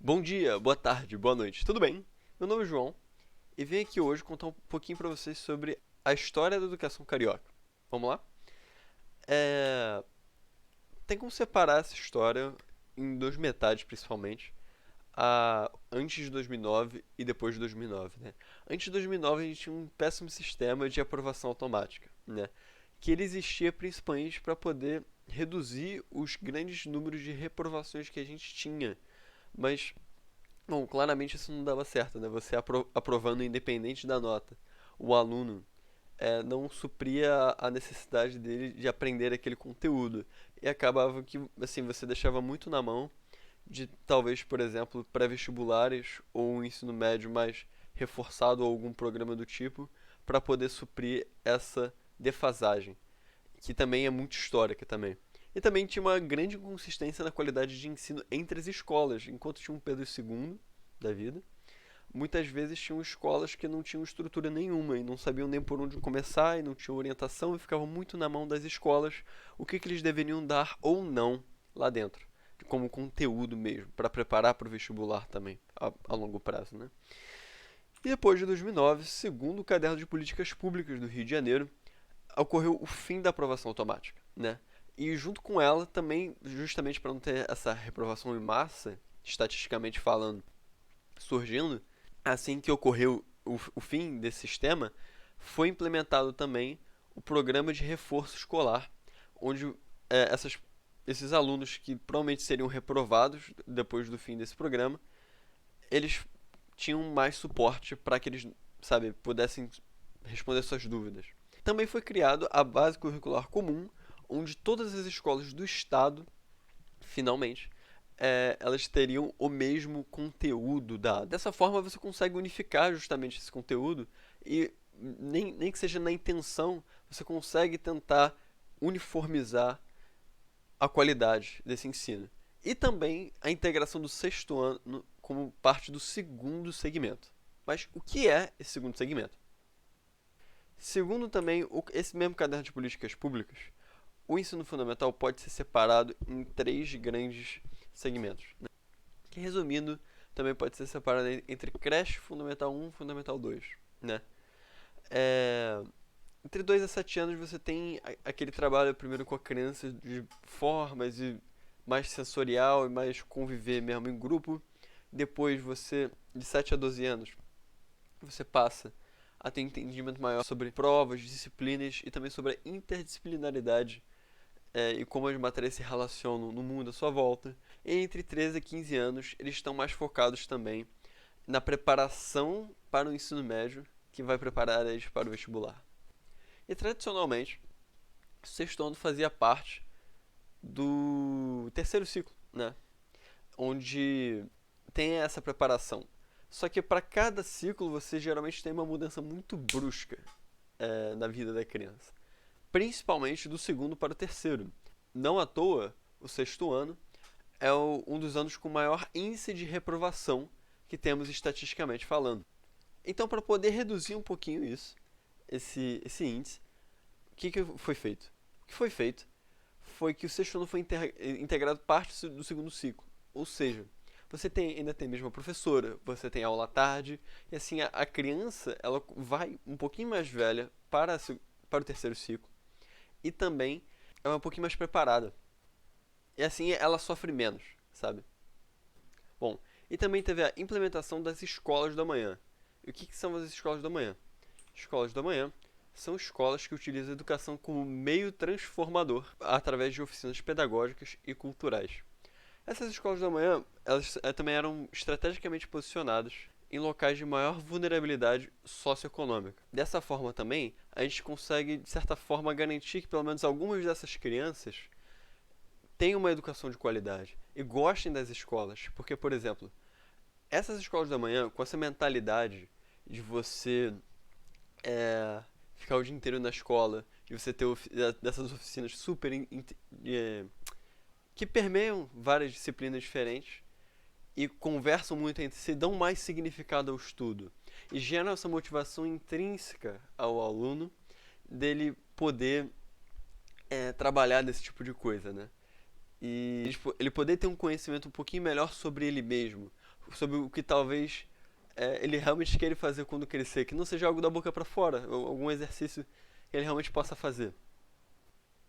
Bom dia, boa tarde, boa noite, tudo bem? Meu nome é João e venho aqui hoje contar um pouquinho para vocês sobre a história da educação carioca. Vamos lá? É... Tem como separar essa história em duas metades, principalmente, antes de 2009 e depois de 2009, né? Antes de 2009 a gente tinha um péssimo sistema de aprovação automática, né? Que ele existia principalmente para poder reduzir os grandes números de reprovações que a gente tinha. Mas bom, claramente isso não dava certo, né? Você aprovando independente da nota. O aluno não supria a necessidade dele de aprender aquele conteúdo. E acabava que, assim, você deixava muito na mão de, talvez, por exemplo, pré-vestibulares ou um ensino médio mais reforçado ou algum programa do tipo, para poder suprir essa defasagem, que também é muito histórica também. E também tinha uma grande inconsistência na qualidade de ensino entre as escolas. Enquanto tinha um Pedro II da vida, muitas vezes tinham escolas que não tinham estrutura nenhuma e não sabiam nem por onde começar e não tinham orientação e ficavam muito na mão das escolas que eles deveriam dar ou não lá dentro, como conteúdo mesmo, para preparar para o vestibular também, a longo prazo, né? E depois de 2009, segundo o Caderno de Políticas Públicas do Rio de Janeiro, ocorreu o fim da aprovação automática, né? E junto com ela também, justamente para não ter essa reprovação em massa, estatisticamente falando, surgindo, assim que ocorreu o fim desse sistema, foi implementado também o programa de reforço escolar, onde esses alunos que provavelmente seriam reprovados depois do fim desse programa, eles tinham mais suporte para que eles, sabe, pudessem responder suas dúvidas. Também foi criado a base curricular comum, onde todas as escolas do estado, finalmente, elas teriam o mesmo conteúdo dado. Dessa forma, você consegue unificar justamente esse conteúdo e, nem que seja na intenção, você consegue tentar uniformizar a qualidade desse ensino. E também a integração do sexto ano como parte do segundo segmento. Mas o que é esse segundo segmento? Segundo também esse mesmo caderno de políticas públicas, o ensino fundamental pode ser separado em três grandes segmentos, né? Que, resumindo, também pode ser separado entre creche, fundamental 1 e fundamental 2, né? É, Entre 2 a 7 anos você tem aquele trabalho primeiro com a criança de formas e mais sensorial e mais conviver mesmo em grupo. Depois você, de 7 a 12 anos, você passa a ter entendimento maior sobre provas, disciplinas e também sobre a interdisciplinaridade e como as matérias se relacionam no mundo à sua volta. E entre 13 a 15 anos, eles estão mais focados também na preparação para o ensino médio, que vai preparar eles para o vestibular. E tradicionalmente, o sexto ano fazia parte do terceiro ciclo, né? Onde tem essa preparação. Só que para cada ciclo você geralmente tem uma mudança muito brusca na vida da criança, principalmente do segundo para o terceiro. Não à toa, o sexto ano é um dos anos com maior índice de reprovação que temos estatisticamente falando. Então, para poder reduzir um pouquinho esse índice, que foi feito? O que foi feito foi que o sexto ano foi integrado parte do segundo ciclo. Ou seja, você ainda tem a mesma professora, você tem aula à tarde, e assim a criança ela vai um pouquinho mais velha para o terceiro ciclo e também ela é um pouquinho mais preparada. E assim ela sofre menos, sabe? Bom, e também teve a implementação das escolas da manhã. E o que são as escolas da manhã? Escolas da manhã são escolas que utilizam a educação como meio transformador através de oficinas pedagógicas e culturais. Essas escolas da manhã, elas também eram estrategicamente posicionadas em locais de maior vulnerabilidade socioeconômica. Dessa forma também, a gente consegue, de certa forma, garantir que pelo menos algumas dessas crianças tenham uma educação de qualidade e gostem das escolas. Porque, por exemplo, essas escolas da manhã, com essa mentalidade de você ficar o dia inteiro na escola, de você ter dessas oficinas super que permeiam várias disciplinas diferentes e conversam muito entre si, dão mais significado ao estudo e geram essa motivação intrínseca ao aluno dele poder trabalhar nesse tipo de coisa, né? E tipo, ele poder ter um conhecimento um pouquinho melhor sobre ele mesmo, sobre o que talvez ele realmente queira fazer quando crescer, que não seja algo da boca para fora, ou algum exercício que ele realmente possa fazer.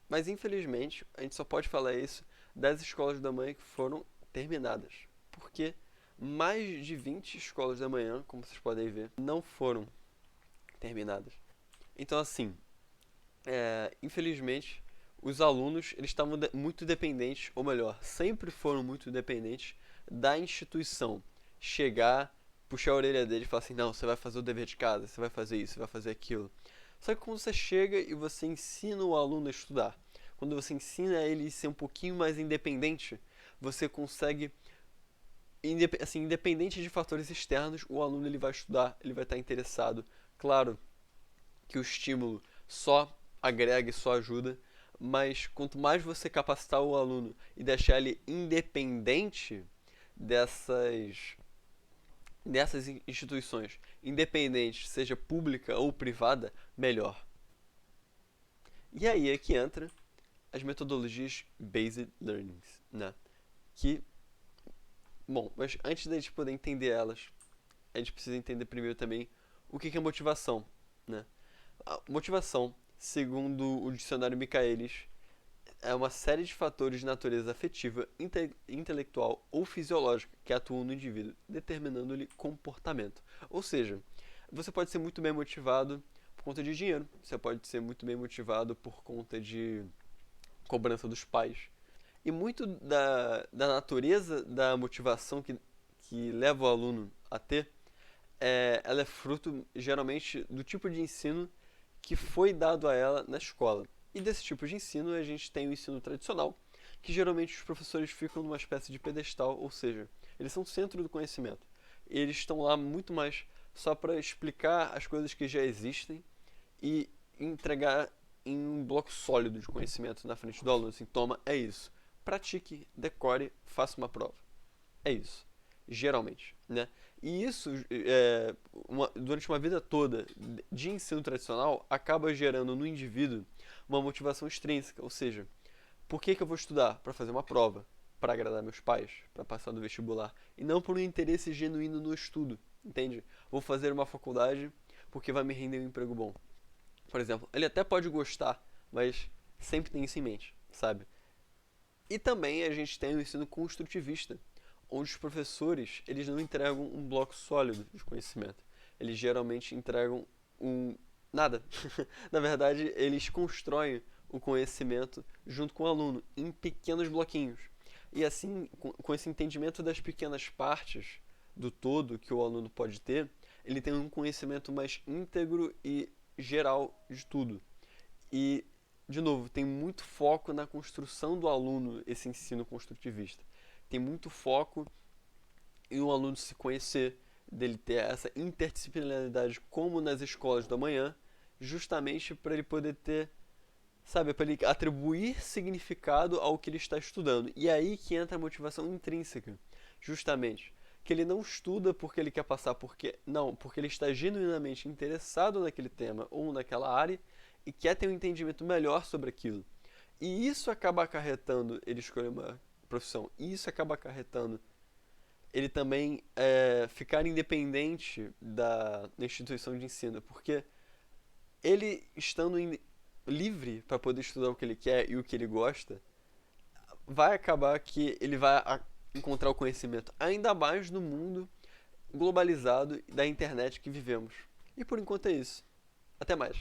Mas infelizmente, a gente só pode falar isso das escolas da manhã que foram terminadas, porque mais de 20 escolas da manhã, como vocês podem ver, não foram terminadas. Então assim, infelizmente, os alunos eles estavam muito dependentes, ou melhor, sempre foram muito dependentes da instituição chegar, puxar a orelha dele e falar assim: não, você vai fazer o dever de casa, você vai fazer isso, você vai fazer aquilo. Só que quando você chega e você ensina o aluno a estudar, quando você ensina ele a ser um pouquinho mais independente, você consegue, assim, independente de fatores externos, o aluno ele vai estudar, ele vai estar interessado. Claro que o estímulo só agrega e só ajuda, mas quanto mais você capacitar o aluno e deixar ele independente dessas instituições, independente, seja pública ou privada, melhor. E aí é que entra as metodologias Based Learnings, né? Que, bom, mas antes da gente poder entender elas, a gente precisa entender primeiro também o que é motivação, né? A motivação, segundo o dicionário Michaelis, é uma série de fatores de natureza afetiva, intelectual ou fisiológica que atuam no indivíduo, determinando-lhe comportamento. Ou seja, você pode ser muito bem motivado por conta de dinheiro, você pode ser muito bem motivado por conta de cobrança dos pais. E muito da natureza da motivação que leva o aluno a ter, ela é fruto, geralmente, do tipo de ensino que foi dado a ela na escola. E desse tipo de ensino, a gente tem o ensino tradicional, que geralmente os professores ficam numa espécie de pedestal, ou seja, eles são o centro do conhecimento. Eles estão lá muito mais só para explicar as coisas que já existem e entregar em um bloco sólido de conhecimento na frente do aluno. Assim, toma, é isso. Pratique, decore, faça uma prova. É isso. Geralmente, né? E isso, durante uma vida toda de ensino tradicional, acaba gerando no indivíduo uma motivação extrínseca. Ou seja, por que eu vou estudar? Para fazer uma prova, para agradar meus pais, para passar no vestibular. E não por um interesse genuíno no estudo, entende? Vou fazer uma faculdade porque vai me render um emprego bom. Por exemplo, ele até pode gostar, mas sempre tem isso em mente, sabe? E também a gente tem o ensino construtivista, onde os professores eles não entregam um bloco sólido de conhecimento. Eles geralmente entregam nada. Na verdade, eles constroem o conhecimento junto com o aluno em pequenos bloquinhos. E assim, com esse entendimento das pequenas partes do todo que o aluno pode ter, ele tem um conhecimento mais íntegro e geral de tudo. E, de novo, tem muito foco na construção do aluno esse ensino construtivista. Tem muito foco em um aluno se conhecer, dele ter essa interdisciplinaridade como nas escolas da manhã, justamente para ele poder ter, sabe, para ele atribuir significado ao que ele está estudando. E é aí que entra a motivação intrínseca, justamente. Que ele não estuda porque ele quer passar, porque ele está genuinamente interessado naquele tema ou naquela área e quer ter um entendimento melhor sobre aquilo. E isso acaba acarretando ele escolher uma profissão. E isso acaba acarretando ele também ficar independente da instituição de ensino, porque ele estando livre para poder estudar o que ele quer e o que ele gosta, vai acabar que ele vai encontrar o conhecimento ainda mais no mundo globalizado da internet que vivemos. E por enquanto é isso. Até mais.